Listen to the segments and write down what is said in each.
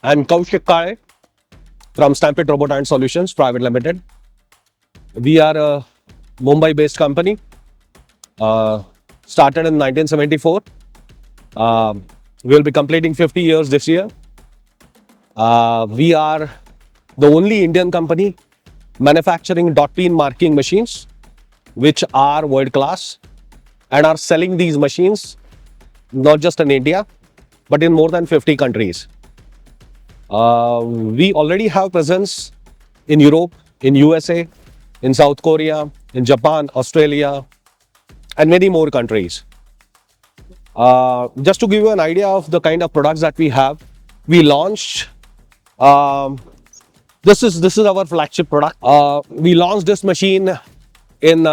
I'm Kaushik Kale from Stampede Robot and Solutions Private Limited. We are a Mumbai-based company, uh, started in 1974. We'll be completing 50 years this year. We are the only Indian company manufacturing dot pin marking machines, which are world class, and are selling these machines not just in India, but in more than 50 countries. We already have presence in Europe, in USA, in South Korea, in Japan, Australia, and many more countries. Just to give you an idea of the kind of products that we have, we launched. Um, this is our flagship product. We launched this machine in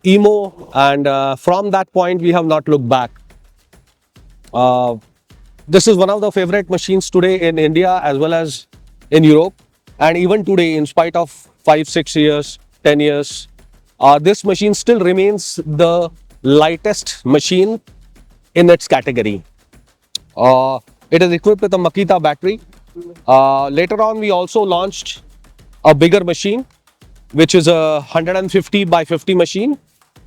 EMO, and from that point we have not looked back. This is one of the favorite machines today in India as well as in Europe, and even today, in spite of 5, 6 years, 10 years, this machine still remains the lightest machine in its category. It is equipped with a Makita battery. Later on, we also launched a bigger machine, which is a 150 by 50 machine,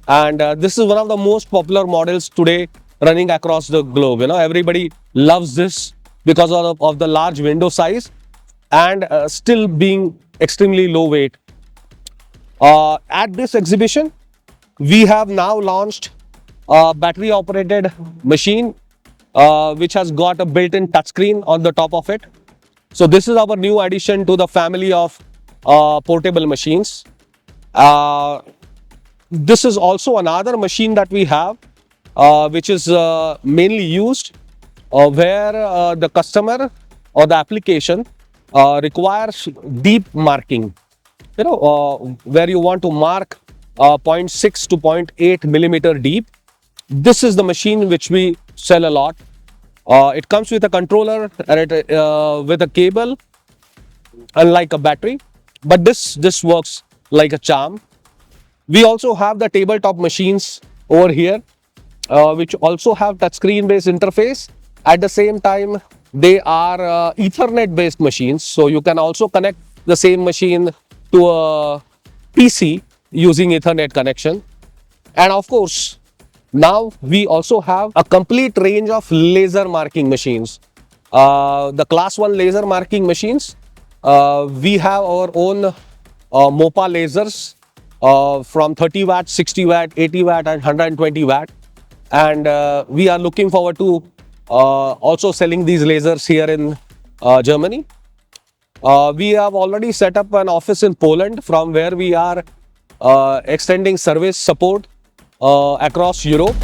and this is one of the most popular models today running across the globe. Everybody loves this because of the large window size and still being extremely low weight. At this exhibition, we have now launched a battery operated machine which has got a built-in touchscreen on the top of it. So this is our new addition to the family of portable machines. This is also another machine that we have, which is mainly used where the customer or the application requires deep marking. Where you want to mark 0.6 to 0.8 millimeter deep. This is the machine which we sell a lot. It comes with a controller and with a cable, unlike a battery, but this works like a charm. We also have the tabletop machines over here, which also have touchscreen based interface. At the same time, they are Ethernet based machines, so you can also connect the same machine to a PC using Ethernet connection. And of course, now we also have a complete range of laser marking machines. The class 1 laser marking machines, we have our own MOPA lasers from 30 watt, 60 watt, 80 watt and 120 watt. And we are looking forward to also selling these lasers here in Germany. We have already set up an office in Poland, from where we are extending service support across Europe.